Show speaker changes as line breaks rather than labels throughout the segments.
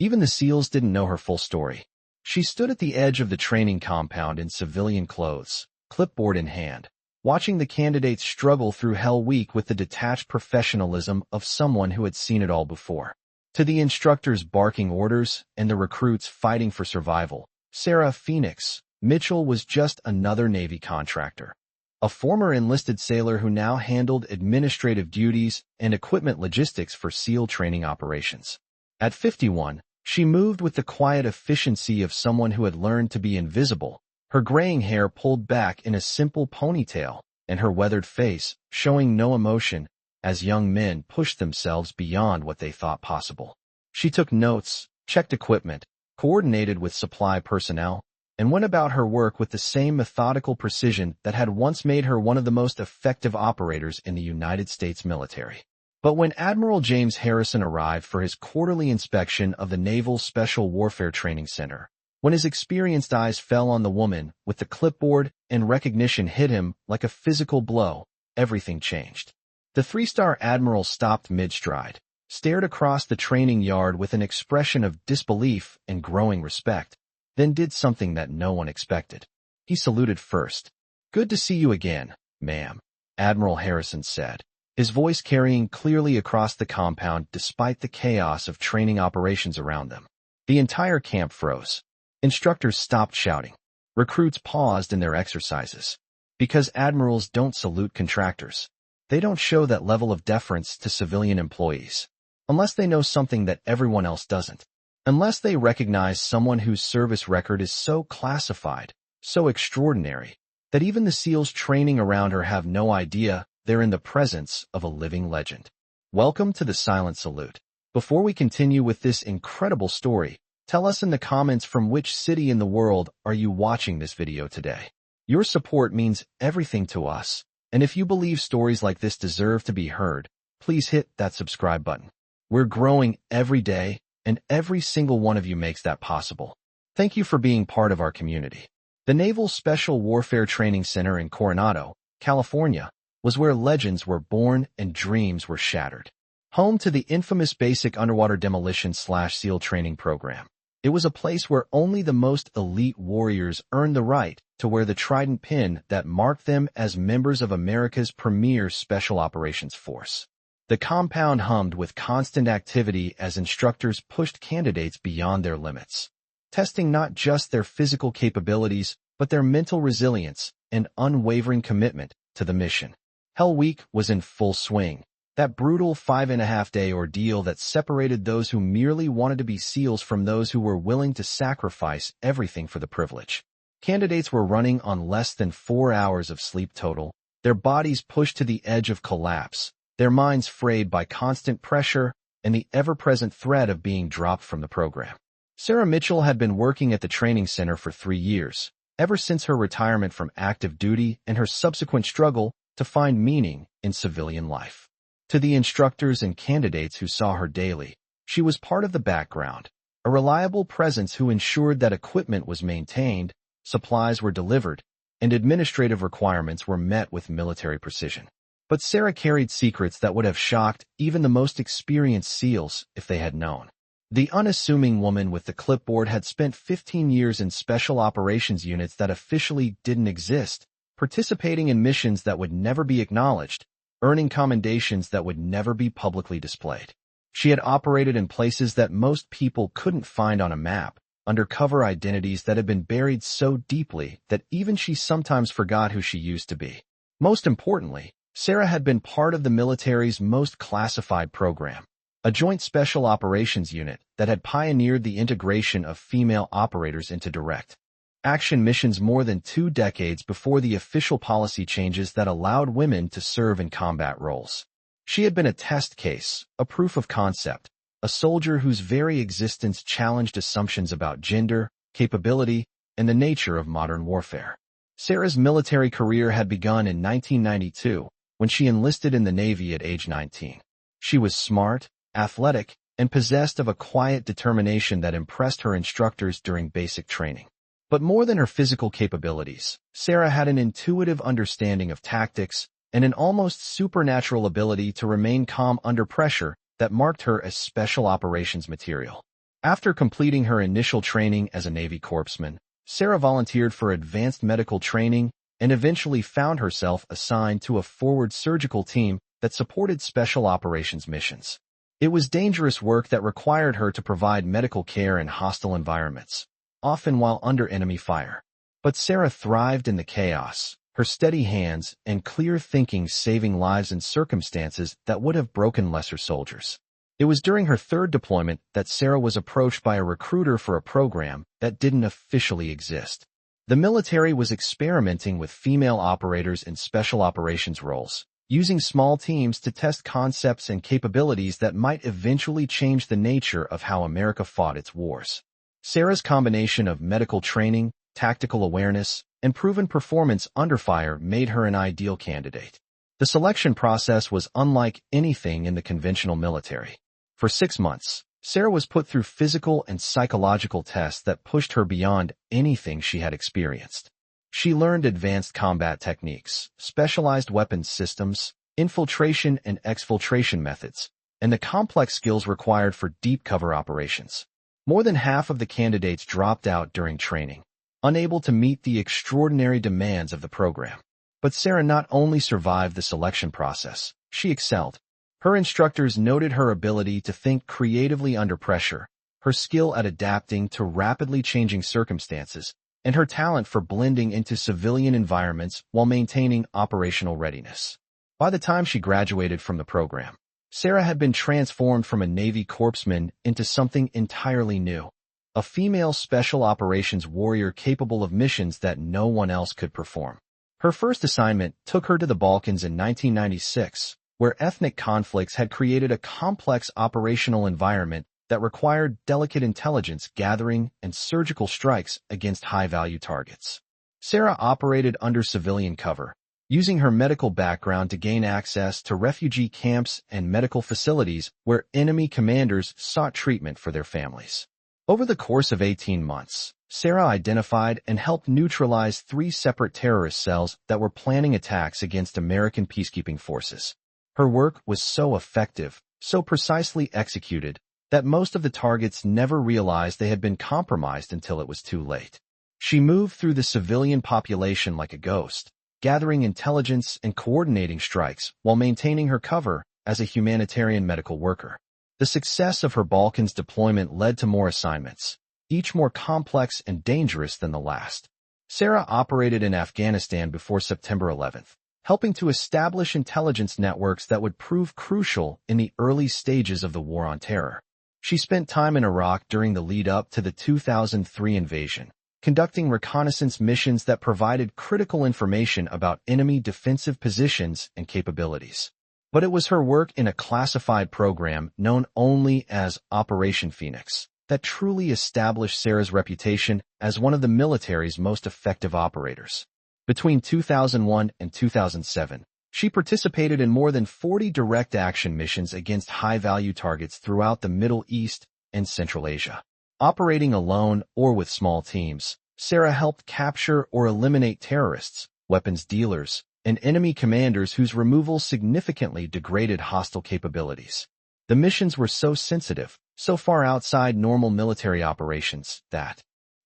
Even the SEALs didn't know her full story. She stood at the edge of the training compound in civilian clothes, clipboard in hand, watching the candidates struggle through Hell Week with the detached professionalism of someone who had seen it all before. To the instructors barking orders and the recruits fighting for survival, Sarah Phoenix Mitchell was just another Navy contractor. A former enlisted sailor who now handled administrative duties and equipment logistics for SEAL training operations. At 51, she moved with the quiet efficiency of someone who had learned to be invisible, her graying hair pulled back in a simple ponytail, and her weathered face showing no emotion as young men pushed themselves beyond what they thought possible. She took notes, checked equipment, coordinated with supply personnel, and went about her work with the same methodical precision that had once made her one of the most effective operators in the United States military. But when Admiral James Harrison arrived for his quarterly inspection of the Naval Special Warfare Training Center, when his experienced eyes fell on the woman with the clipboard and recognition hit him like a physical blow, everything changed. The three-star admiral stopped mid-stride, stared across the training yard with an expression of disbelief and growing respect, then did something that no one expected. He saluted first. "Good to see you again, ma'am," Admiral Harrison said, his voice carrying clearly across the compound despite the chaos of training operations around them. The entire camp froze. Instructors stopped shouting. Recruits paused in their exercises. Because admirals don't salute contractors. They don't show that level of deference to civilian employees. Unless they know something that everyone else doesn't. Unless they recognize someone whose service record is so classified, so extraordinary, that even the SEALs training around her have no idea they're in the presence of a living legend. Welcome to the Silent Salute. Before we continue with this incredible story, tell us in the comments from which city in the world are you watching this video today. Your support means everything to us, and if you believe stories like this deserve to be heard, please hit that subscribe button. We're growing every day, and every single one of you makes that possible. Thank you for being part of our community. The Naval Special Warfare Training Center in Coronado, California, was where legends were born and dreams were shattered. Home to the infamous Basic Underwater Demolition/SEAL training program. It was a place where only the most elite warriors earned the right to wear the trident pin that marked them as members of America's premier special operations force. The compound hummed with constant activity as instructors pushed candidates beyond their limits, testing not just their physical capabilities, but their mental resilience and unwavering commitment to the mission. Hell Week was in full swing, that brutal 5.5-day ordeal that separated those who merely wanted to be SEALs from those who were willing to sacrifice everything for the privilege. Candidates were running on less than 4 hours of sleep total, their bodies pushed to the edge of collapse, their minds frayed by constant pressure and the ever-present threat of being dropped from the program. Sarah Mitchell had been working at the training center for 3 years, ever since her retirement from active duty and her subsequent struggle to find meaning in civilian life. To the instructors and candidates who saw her daily, she was part of the background, a reliable presence who ensured that equipment was maintained, supplies were delivered, and administrative requirements were met with military precision. But Sarah carried secrets that would have shocked even the most experienced SEALs if they had known. The unassuming woman with the clipboard had spent 15 years in special operations units that officially didn't exist, participating in missions that would never be acknowledged, earning commendations that would never be publicly displayed. She had operated in places that most people couldn't find on a map, undercover identities that had been buried so deeply that even she sometimes forgot who she used to be. Most importantly, Sarah had been part of the military's most classified program, a joint special operations unit that had pioneered the integration of female operators into direct action missions more than 2 decades before the official policy changes that allowed women to serve in combat roles. She had been a test case, a proof of concept, a soldier whose very existence challenged assumptions about gender, capability, and the nature of modern warfare. Sarah's military career had begun in 1992, when she enlisted in the Navy at age 19. She was smart, athletic, and possessed of a quiet determination that impressed her instructors during basic training. But more than her physical capabilities, Sarah had an intuitive understanding of tactics and an almost supernatural ability to remain calm under pressure that marked her as special operations material. After completing her initial training as a Navy corpsman, Sarah volunteered for advanced medical training and eventually found herself assigned to a forward surgical team that supported special operations missions. It was dangerous work that required her to provide medical care in hostile environments, often while under enemy fire. But Sarah thrived in the chaos, her steady hands and clear thinking saving lives in circumstances that would have broken lesser soldiers. It was during her third deployment that Sarah was approached by a recruiter for a program that didn't officially exist. The military was experimenting with female operators in special operations roles, using small teams to test concepts and capabilities that might eventually change the nature of how America fought its wars. Sarah's combination of medical training, tactical awareness, and proven performance under fire made her an ideal candidate. The selection process was unlike anything in the conventional military. For 6 months, Sarah was put through physical and psychological tests that pushed her beyond anything she had experienced. She learned advanced combat techniques, specialized weapons systems, infiltration and exfiltration methods, and the complex skills required for deep cover operations. More than half of the candidates dropped out during training, unable to meet the extraordinary demands of the program. But Sarah not only survived the selection process, she excelled. Her instructors noted her ability to think creatively under pressure, her skill at adapting to rapidly changing circumstances, and her talent for blending into civilian environments while maintaining operational readiness. By the time she graduated from the program, Sarah had been transformed from a Navy corpsman into something entirely new, a female special operations warrior capable of missions that no one else could perform. Her first assignment took her to the Balkans in 1996, where ethnic conflicts had created a complex operational environment that required delicate intelligence gathering and surgical strikes against high-value targets. Sarah operated under civilian cover, using her medical background to gain access to refugee camps and medical facilities where enemy commanders sought treatment for their families. Over the course of 18 months, Sarah identified and helped neutralize 3 separate terrorist cells that were planning attacks against American peacekeeping forces. Her work was so effective, so precisely executed, that most of the targets never realized they had been compromised until it was too late. She moved through the civilian population like a ghost, gathering intelligence and coordinating strikes while maintaining her cover as a humanitarian medical worker. The success of her Balkans deployment led to more assignments, each more complex and dangerous than the last. Sarah operated in Afghanistan before September 11th, helping to establish intelligence networks that would prove crucial in the early stages of the War on Terror. She spent time in Iraq during the lead-up to the 2003 invasion, conducting reconnaissance missions that provided critical information about enemy defensive positions and capabilities. But it was her work in a classified program known only as Operation Phoenix that truly established Sarah's reputation as one of the military's most effective operators. Between 2001 and 2007, she participated in more than 40 direct action missions against high-value targets throughout the Middle East and Central Asia. Operating alone or with small teams, Sarah helped capture or eliminate terrorists, weapons dealers, and enemy commanders whose removal significantly degraded hostile capabilities. The missions were so sensitive, so far outside normal military operations, that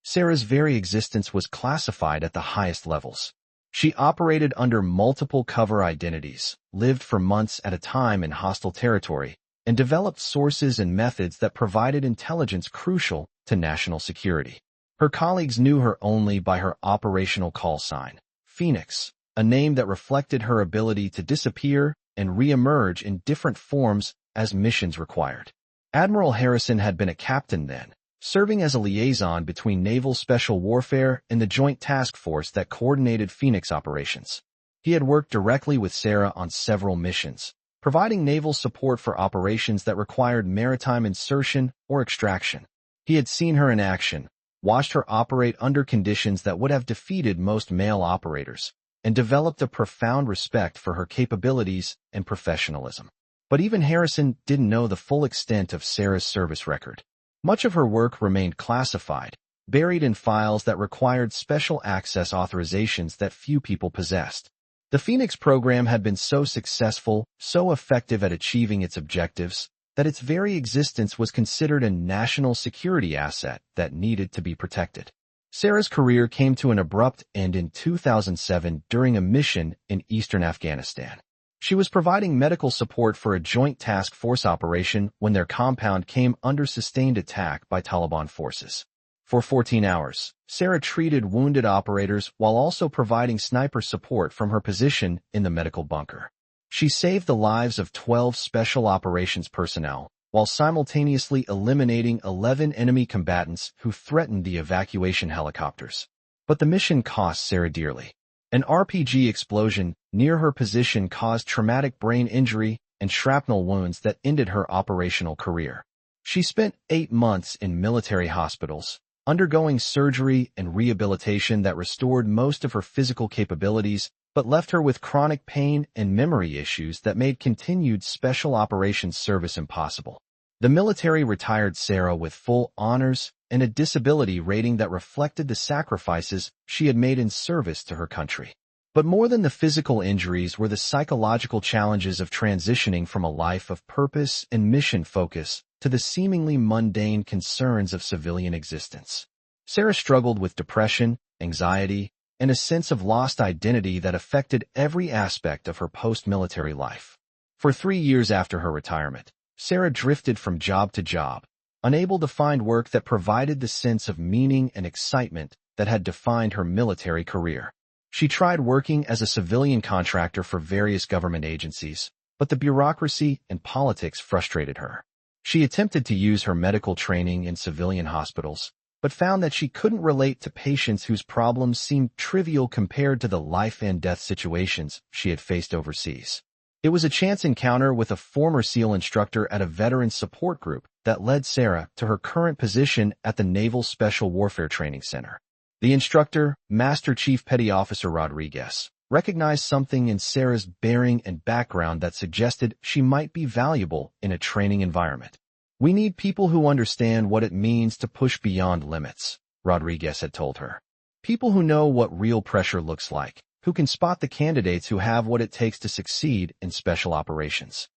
Sarah's very existence was classified at the highest levels. She operated under multiple cover identities, lived for months at a time in hostile territory, and developed sources and methods that provided intelligence crucial to national security. Her colleagues knew her only by her operational call sign, Phoenix, a name that reflected her ability to disappear and re-emerge in different forms as missions required. Admiral Harrison had been a captain then, serving as a liaison between Naval Special Warfare and the Joint Task Force that coordinated Phoenix operations. He had worked directly with Sarah on several missions, providing naval support for operations that required maritime insertion or extraction. He had seen her in action, watched her operate under conditions that would have defeated most male operators, and developed a profound respect for her capabilities and professionalism. But even Harrison didn't know the full extent of Sarah's service record. Much of her work remained classified, buried in files that required special access authorizations that few people possessed. The Phoenix program had been so successful, so effective at achieving its objectives, that its very existence was considered a national security asset that needed to be protected. Sarah's career came to an abrupt end in 2007 during a mission in eastern Afghanistan. She was providing medical support for a joint task force operation when their compound came under sustained attack by Taliban forces. For 14 hours, Sarah treated wounded operators while also providing sniper support from her position in the medical bunker. She saved the lives of 12 special operations personnel, while simultaneously eliminating 11 enemy combatants who threatened the evacuation helicopters. But the mission cost Sarah dearly. An RPG explosion near her position caused traumatic brain injury and shrapnel wounds that ended her operational career. She spent 8 months in military hospitals, undergoing surgery and rehabilitation that restored most of her physical capabilities, but left her with chronic pain and memory issues that made continued special operations service impossible. The military retired Sarah with full honors and a disability rating that reflected the sacrifices she had made in service to her country. But more than the physical injuries were the psychological challenges of transitioning from a life of purpose and mission focus to the seemingly mundane concerns of civilian existence. Sarah struggled with depression, anxiety, and a sense of lost identity that affected every aspect of her post-military life. For 3 years after her retirement, Sarah drifted from job to job, unable to find work that provided the sense of meaning and excitement that had defined her military career. She tried working as a civilian contractor for various government agencies, but the bureaucracy and politics frustrated her. She attempted to use her medical training in civilian hospitals, but found that she couldn't relate to patients whose problems seemed trivial compared to the life-and-death situations she had faced overseas. It was a chance encounter with a former SEAL instructor at a veteran support group that led Sarah to her current position at the Naval Special Warfare Training Center. The instructor, Master Chief Petty Officer Rodriguez, recognized something in Sarah's bearing and background that suggested she might be valuable in a training environment. "We need people who understand what it means to push beyond limits," Rodriguez had told her. "People who know what real pressure looks like, who can spot the candidates who have what it takes to succeed in special operations."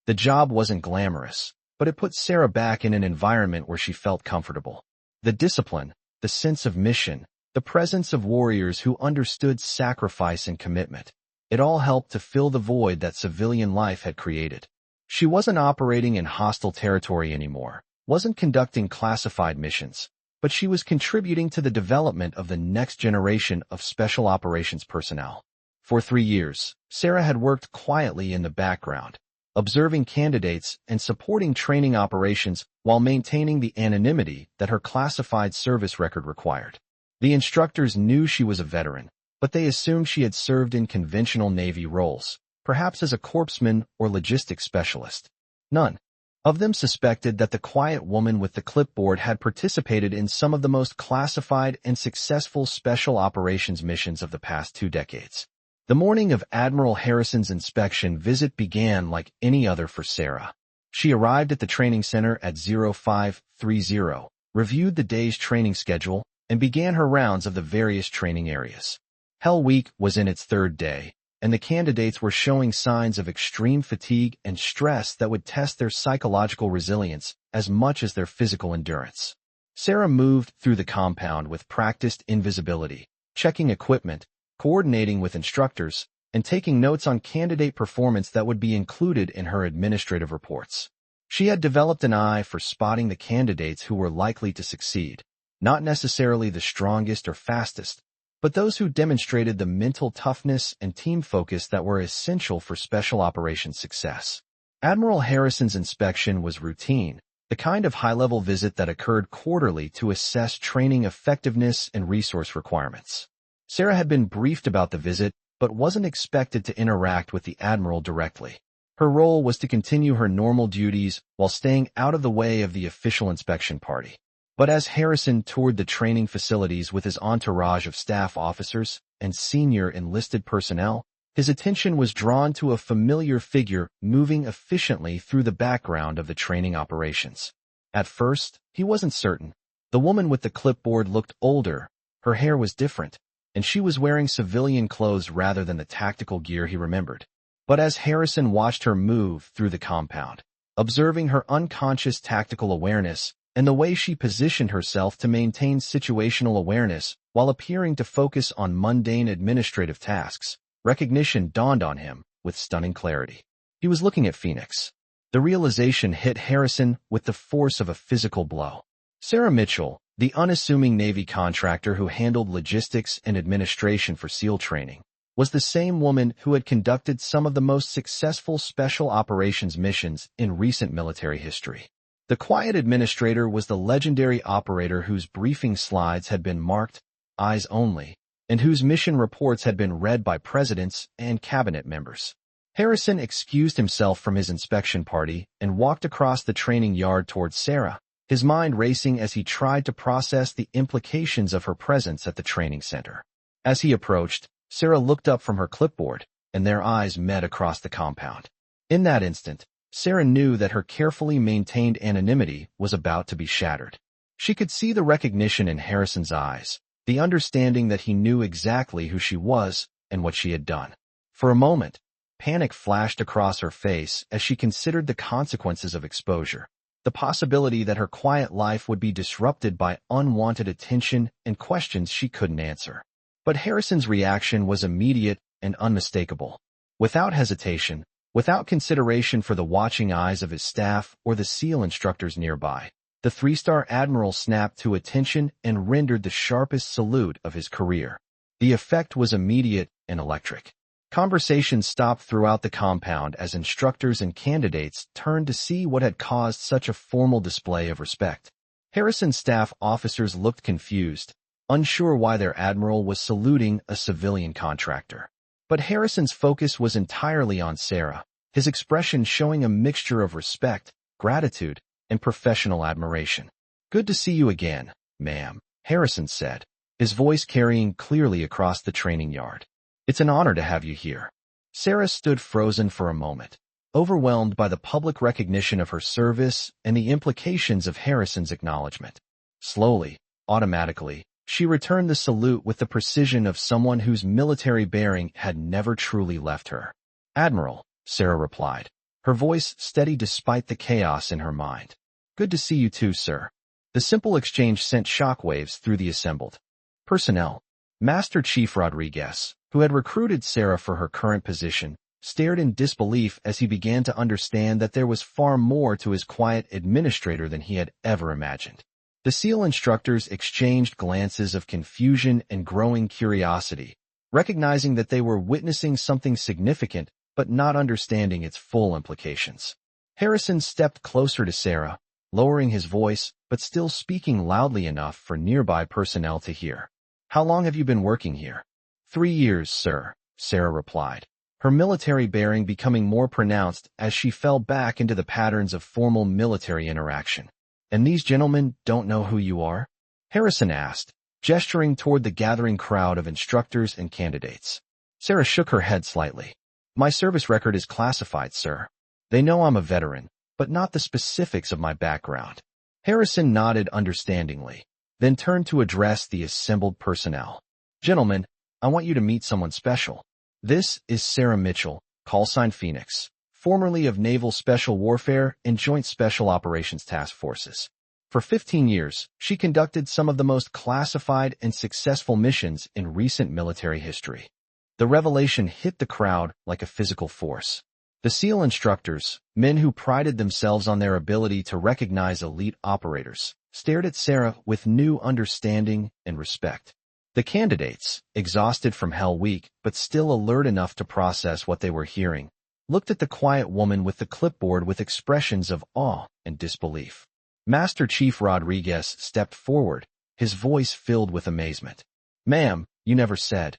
The job wasn't glamorous, but it put Sarah back in an environment where she felt comfortable. The discipline, the sense of mission, the presence of warriors who understood sacrifice and commitment, it all helped to fill the void that civilian life had created. She wasn't operating in hostile territory anymore, wasn't conducting classified missions, but she was contributing to the development of the next generation of special operations personnel. For 3 years, Sarah had worked quietly in the background, observing candidates and supporting training operations while maintaining the anonymity that her classified service record required. The instructors knew she was a veteran, but they assumed she had served in conventional Navy roles, perhaps as a corpsman or logistics specialist. None of them suspected that the quiet woman with the clipboard had participated in some of the most classified and successful special operations missions of the past 2 decades. The morning of Admiral Harrison's inspection visit began like any other for Sarah. She arrived at the training center at 0530, reviewed the day's training schedule, and began her rounds of the various training areas. Hell Week was in its 3rd day, and the candidates were showing signs of extreme fatigue and stress that would test their psychological resilience as much as their physical endurance. Sarah moved through the compound with practiced invisibility, checking equipment, coordinating with instructors, and taking notes on candidate performance that would be included in her administrative reports. She had developed an eye for spotting the candidates who were likely to succeed, not necessarily the strongest or fastest, but those who demonstrated the mental toughness and team focus that were essential for special operations success. Admiral Harrison's inspection was routine, the kind of high-level visit that occurred quarterly to assess training effectiveness and resource requirements. Sarah had been briefed about the visit, but wasn't expected to interact with the Admiral directly. Her role was to continue her normal duties while staying out of the way of the official inspection party. But as Harrison toured the training facilities with his entourage of staff officers and senior enlisted personnel, his attention was drawn to a familiar figure moving efficiently through the background of the training operations. At first, he wasn't certain. The woman with the clipboard looked older, her hair was different, and she was wearing civilian clothes rather than the tactical gear he remembered. But as Harrison watched her move through the compound, observing her unconscious tactical awareness and the way she positioned herself to maintain situational awareness while appearing to focus on mundane administrative tasks. Recognition dawned on him with stunning clarity. He was looking at Phoenix. The realization hit Harrison with the force of a physical blow. Sarah Mitchell, the unassuming Navy contractor who handled logistics and administration for SEAL training, was the same woman who had conducted some of the most successful special operations missions in recent military history. The quiet administrator was the legendary operator whose briefing slides had been marked "Eyes Only," and whose mission reports had been read by presidents and cabinet members. Harrison excused himself from his inspection party and walked across the training yard towards Sarah, his mind racing as he tried to process the implications of her presence at the training center. As he approached, Sarah looked up from her clipboard, and their eyes met across the compound. In that instant, Sarah knew that her carefully maintained anonymity was about to be shattered. She could see the recognition in Harrison's eyes, the understanding that he knew exactly who she was and what she had done. For a moment, panic flashed across her face as she considered the consequences of exposure, the possibility that her quiet life would be disrupted by unwanted attention and questions she couldn't answer. But Harrison's reaction was immediate and unmistakable. Without hesitation, without consideration for the watching eyes of his staff or the SEAL instructors nearby, the three-star admiral snapped to attention and rendered the sharpest salute of his career. The effect was immediate and electric. Conversations stopped throughout the compound as instructors and candidates turned to see what had caused such a formal display of respect. Harrison's staff officers looked confused, unsure why their admiral was saluting a civilian contractor. But Harrison's focus was entirely on Sarah, his expression showing a mixture of respect, gratitude, and professional admiration. "Good to see you again, ma'am," Harrison said, his voice carrying clearly across the training yard. "It's an honor to have you here." Sarah stood frozen for a moment, overwhelmed by the public recognition of her service and the implications of Harrison's acknowledgement. Slowly, automatically, she returned the salute with the precision of someone whose military bearing had never truly left her. "Admiral," Sarah replied, her voice steady despite the chaos in her mind. "Good to see you too, sir." The simple exchange sent shockwaves through the assembled personnel. Master Chief Rodriguez, who had recruited Sarah for her current position, stared in disbelief as he began to understand that there was far more to his quiet administrator than he had ever imagined. The SEAL instructors exchanged glances of confusion and growing curiosity, recognizing that they were witnessing something significant but not understanding its full implications. Harrison stepped closer to Sarah, lowering his voice but still speaking loudly enough for nearby personnel to hear. "How long have you been working here?" 3 years, sir," Sarah replied, her military bearing becoming more pronounced as she fell back into the patterns of formal military interaction. "And these gentlemen don't know who you are?" Harrison asked, gesturing toward the gathering crowd of instructors and candidates. Sarah shook her head slightly. "My service record is classified, sir. They know I'm a veteran, but not the specifics of my background." Harrison nodded understandingly, then turned to address the assembled personnel. "Gentlemen, I want you to meet someone special. This is Sarah Mitchell, callsign Phoenix, formerly of Naval Special Warfare and Joint Special Operations Task Forces. For 15 years, she conducted some of the most classified and successful missions in recent military history." The revelation hit the crowd like a physical force. The SEAL instructors, men who prided themselves on their ability to recognize elite operators, stared at Sarah with new understanding and respect. The candidates, exhausted from Hell Week but still alert enough to process what they were hearing, looked at the quiet woman with the clipboard with expressions of awe and disbelief. Master Chief Rodriguez stepped forward, his voice filled with amazement. "Ma'am, you never said.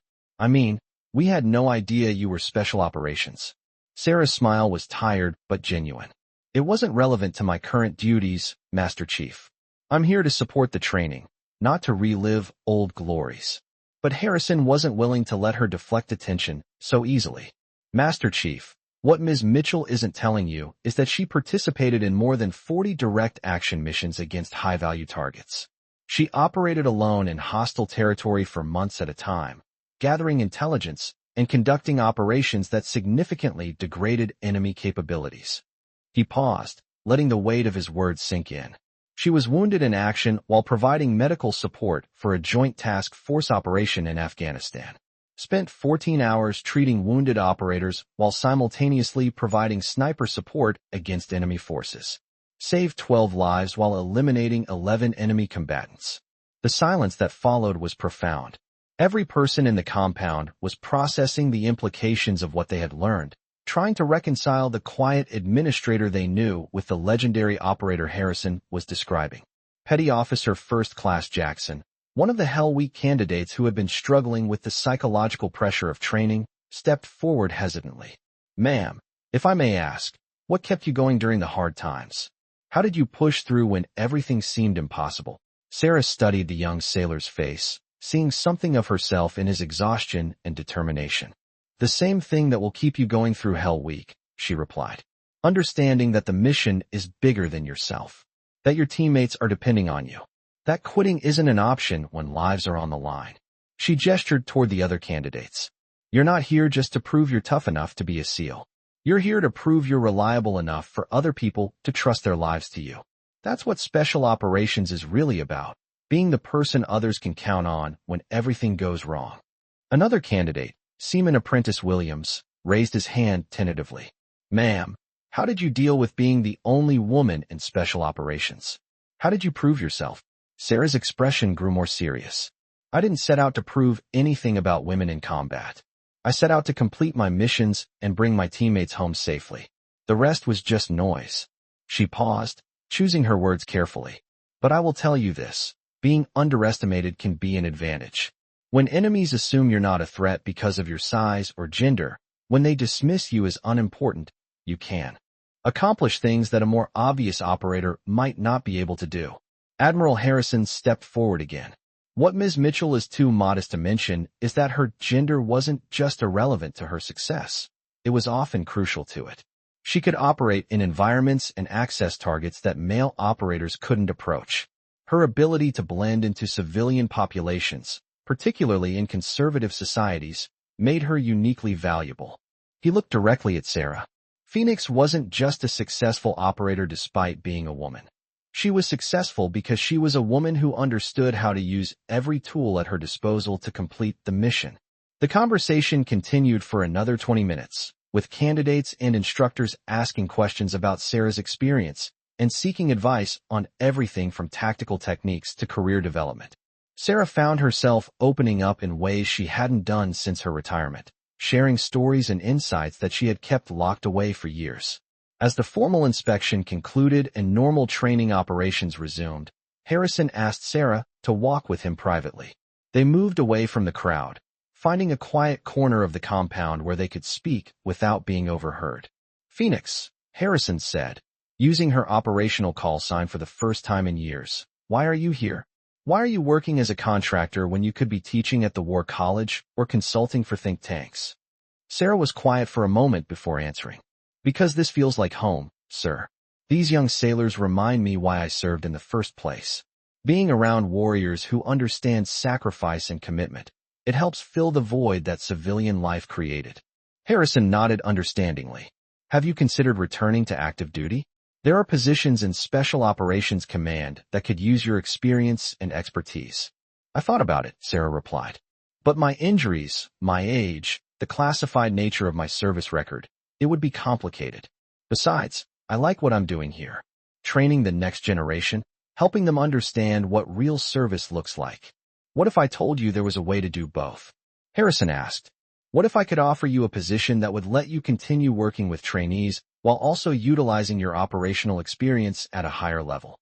We had no idea you were special operations." Sarah's smile was tired but genuine. "It wasn't relevant to my current duties, Master Chief. I'm here to support the training, not to relive old glories." But Harrison wasn't willing to let her deflect attention so easily. "Master Chief, what Ms. Mitchell isn't telling you is that she participated in more than 40 direct action missions against high-value targets. She operated alone in hostile territory for months at a time, gathering intelligence and conducting operations that significantly degraded enemy capabilities. He paused, letting the weight of his words sink in. She was wounded in action while providing medical support for a joint task force operation in Afghanistan. Spent 14 hours treating wounded operators while simultaneously providing sniper support against enemy forces. Saved 12 lives while eliminating 11 enemy combatants. The silence that followed was profound. Every person in the compound was processing the implications of what they had learned, trying to reconcile the quiet administrator they knew with the legendary operator Harrison was describing. Petty Officer First Class Jackson, one of the Hell Week candidates who had been struggling with the psychological pressure of training, stepped forward hesitantly. "Ma'am, if I may ask, what kept you going during the hard times? How did you push through when everything seemed impossible?" Sarah studied the young sailor's face, seeing something of herself in his exhaustion and determination. "The same thing that will keep you going through Hell Week," she replied. "Understanding that the mission is bigger than yourself, that your teammates are depending on you, that quitting isn't an option when lives are on the line." She gestured toward the other candidates. "You're not here just to prove you're tough enough to be a SEAL. You're here to prove you're reliable enough for other people to trust their lives to you. That's what special operations is really about, being the person others can count on when everything goes wrong." Another candidate, Seaman Apprentice Williams, raised his hand tentatively. "Ma'am, how did you deal with being the only woman in special operations? How did you prove yourself?" Sarah's expression grew more serious. "I didn't set out to prove anything about women in combat. I set out to complete my missions and bring my teammates home safely. The rest was just noise." She paused, choosing her words carefully. "But I will tell you this, being underestimated can be an advantage. When enemies assume you're not a threat because of your size or gender, when they dismiss you as unimportant, you can accomplish things that a more obvious operator might not be able to do." Admiral Harrison stepped forward again. "What Ms. Mitchell is too modest to mention is that her gender wasn't just irrelevant to her success. It was often crucial to it. She could operate in environments and access targets that male operators couldn't approach. Her ability to blend into civilian populations, particularly in conservative societies, made her uniquely valuable." He looked directly at Sarah. Phoenix wasn't just a successful operator despite being a woman. She was successful because she was a woman who understood how to use every tool at her disposal to complete the mission. The conversation continued for another 20 minutes, with candidates and instructors asking questions about Sarah's experience and seeking advice on everything from tactical techniques to career development. Sarah found herself opening up in ways she hadn't done since her retirement, sharing stories and insights that she had kept locked away for years. As the formal inspection concluded and normal training operations resumed, Harrison asked Sarah to walk with him privately. They moved away from the crowd, finding a quiet corner of the compound where they could speak without being overheard. "Phoenix," Harrison said, using her operational call sign for the first time in years, "why are you here? Why are you working as a contractor when you could be teaching at the War College or consulting for think tanks?" Sarah was quiet for a moment before answering. "Because this feels like home, sir. These young sailors remind me why I served in the first place. Being around warriors who understand sacrifice and commitment, it helps fill the void that civilian life created." Harrison nodded understandingly. "Have you considered returning to active duty? There are positions in Special Operations Command that could use your experience and expertise." "I thought about it," Sarah replied. "But my injuries, my age, the classified nature of my service record, it would be complicated. Besides, I like what I'm doing here. Training the next generation, helping them understand what real service looks like. What if I told you there was a way to do both?" Harrison asked. "What if I could offer you a position that would let you continue working with trainees while also utilizing your operational experience at a higher level?"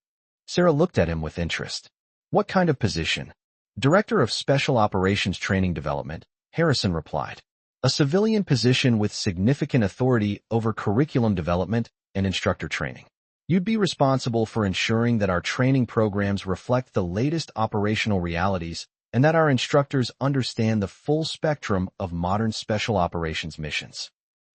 Sarah looked at him with interest. "What kind of position?" "Director of Special Operations Training Development," Harrison replied. "A civilian position with significant authority over curriculum development and instructor training. You'd be responsible for ensuring that our training programs reflect the latest operational realities and that our instructors understand the full spectrum of modern special operations missions."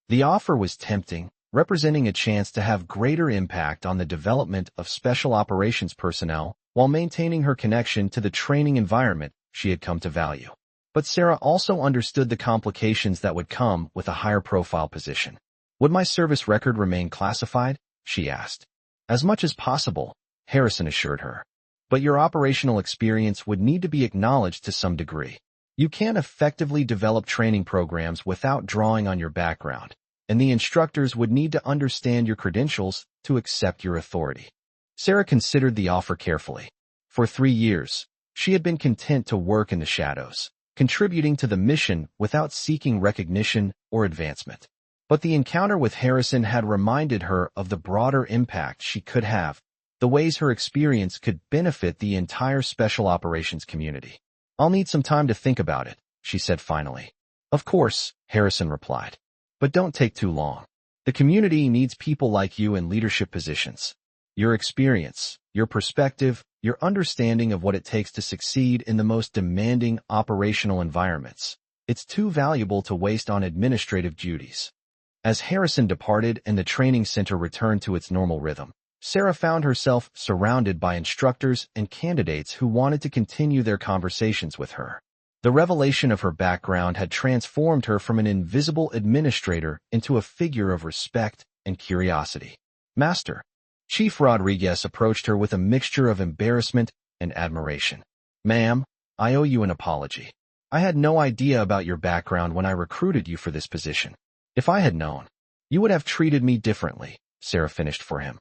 The offer was tempting, representing a chance to have greater impact on the development of special operations personnel while maintaining her connection to the training environment she had come to value. But Sarah also understood the complications that would come with a higher profile position. "Would my service record remain classified?" she asked. As much as possible, Harrison assured her. But your operational experience would need to be acknowledged to some degree. You can't effectively develop training programs without drawing on your background, and the instructors would need to understand your credentials to accept your authority. Sarah considered the offer carefully. For 3 years, she had been content to work in the shadows, contributing to the mission without seeking recognition or advancement. But the encounter with Harrison had reminded her of the broader impact she could have, the ways her experience could benefit the entire special operations community. I'll need some time to think about it, she said finally. Of course, Harrison replied. But don't take too long. The community needs people like you in leadership positions. Your experience, your perspective, your understanding of what it takes to succeed in the most demanding operational environments. It's too valuable to waste on administrative duties. As Harrison departed and the training center returned to its normal rhythm, Sarah found herself surrounded by instructors and candidates who wanted to continue their conversations with her. The revelation of her background had transformed her from an invisible administrator into a figure of respect and curiosity. Master, Chief Rodriguez approached her with a mixture of embarrassment and admiration. Ma'am, I owe you an apology. I had no idea about your background when I recruited you for this position. If I had known, you would have treated me differently, Sarah finished for him.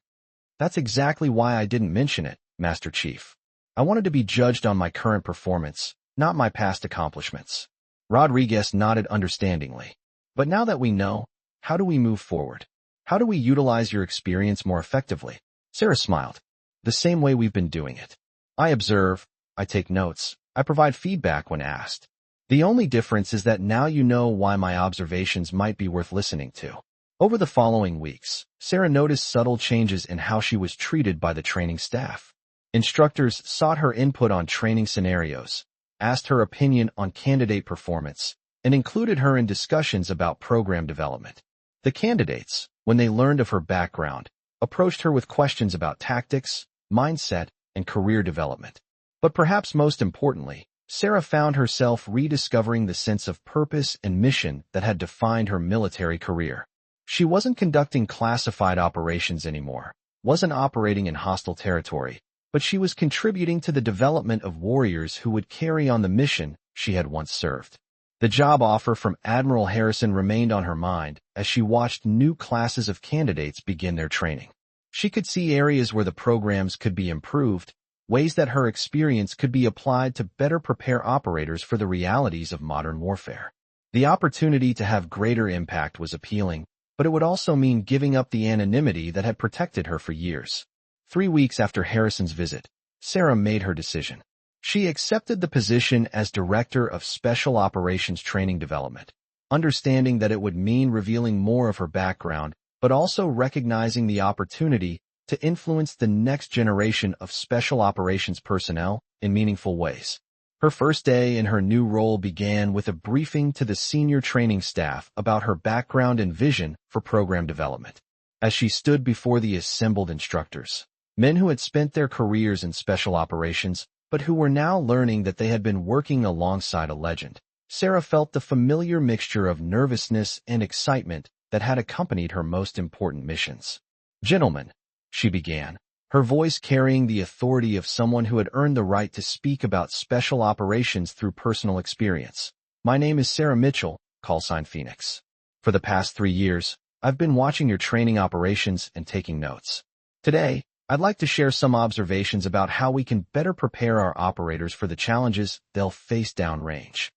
That's exactly why I didn't mention it, Master Chief. I wanted to be judged on my current performance, not my past accomplishments. Rodriguez nodded understandingly. But now that we know, how do we move forward? How do we utilize your experience more effectively? Sarah smiled. The same way we've been doing it. I observe, I take notes, I provide feedback when asked. The only difference is that now you know why my observations might be worth listening to. Over the following weeks, Sarah noticed subtle changes in how she was treated by the training staff. Instructors sought her input on training scenarios, asked her opinion on candidate performance, and included her in discussions about program development. The candidates, when they learned of her background, approached her with questions about tactics, mindset, and career development. But perhaps most importantly, Sarah found herself rediscovering the sense of purpose and mission that had defined her military career. She wasn't conducting classified operations anymore, wasn't operating in hostile territory, but she was contributing to the development of warriors who would carry on the mission she had once served. The job offer from Admiral Harrison remained on her mind as she watched new classes of candidates begin their training. She could see areas where the programs could be improved, ways that her experience could be applied to better prepare operators for the realities of modern warfare. The opportunity to have greater impact was appealing, but it would also mean giving up the anonymity that had protected her for years. 3 weeks after Harrison's visit, Sarah made her decision. She accepted the position as Director of Special Operations Training Development, understanding that it would mean revealing more of her background, but also recognizing the opportunity to influence the next generation of special operations personnel in meaningful ways. Her first day in her new role began with a briefing to the senior training staff about her background and vision for program development. As she stood before the assembled instructors, men who had spent their careers in special operations, but who were now learning that they had been working alongside a legend, Sarah felt the familiar mixture of nervousness and excitement that had accompanied her most important missions. Gentlemen, she began, her voice carrying the authority of someone who had earned the right to speak about special operations through personal experience. My name is Sarah Mitchell, callsign Phoenix. For the past 3 years, I've been watching your training operations and taking notes. Today, I'd like to share some observations about how we can better prepare our operators for the challenges they'll face downrange.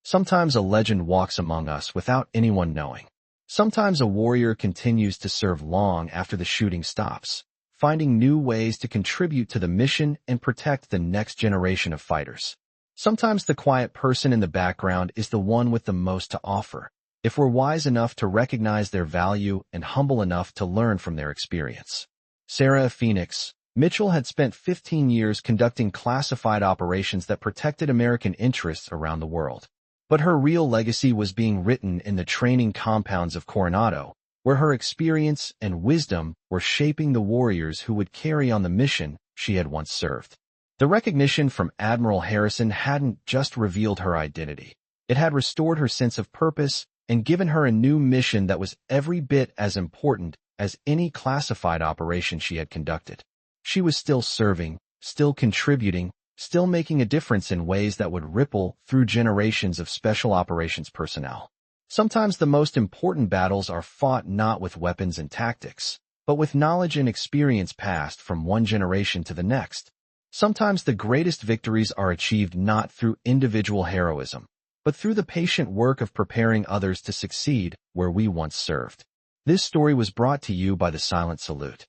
Sometimes a legend walks among us without anyone knowing. Sometimes a warrior continues to serve long after the shooting stops, finding new ways to contribute to the mission and protect the next generation of fighters. Sometimes the quiet person in the background is the one with the most to offer, if we're wise enough to recognize their value and humble enough to learn from their experience. Sarah Phoenix Mitchell had spent 15 years conducting classified operations that protected American interests around the world. But her real legacy was being written in the training compounds of Coronado, where her experience and wisdom were shaping the warriors who would carry on the mission she had once served. The recognition from Admiral Harrison hadn't just revealed her identity. It had restored her sense of purpose and given her a new mission that was every bit as important as any classified operation she had conducted. She was still serving, still contributing, still making a difference in ways that would ripple through generations of special operations personnel. Sometimes the most important battles are fought not with weapons and tactics, but with knowledge and experience passed from one generation to the next. Sometimes the greatest victories are achieved not through individual heroism, but through the patient work of preparing others to succeed where we once served. This story was brought to you by the Silent Salute.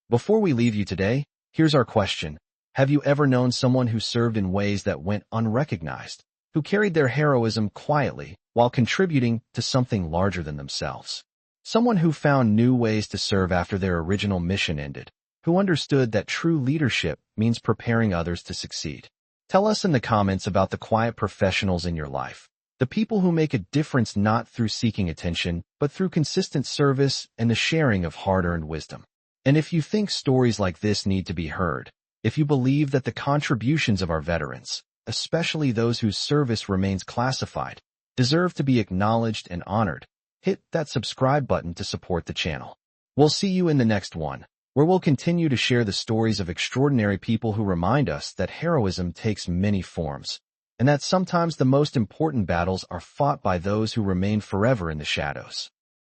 Before we leave you today, here's our question. Have you ever known someone who served in ways that went unrecognized, who carried their heroism quietly while contributing to something larger than themselves? Someone who found new ways to serve after their original mission ended, who understood that true leadership means preparing others to succeed. Tell us in the comments about the quiet professionals in your life, the people who make a difference not through seeking attention, but through consistent service and the sharing of hard-earned wisdom. And if you think stories like this need to be heard, if you believe that the contributions of our veterans, especially those whose service remains classified, deserve to be acknowledged and honored, hit that subscribe button to support the channel. We'll see you in the next one, where we'll continue to share the stories of extraordinary people who remind us that heroism takes many forms, and that sometimes the most important battles are fought by those who remain forever in the shadows.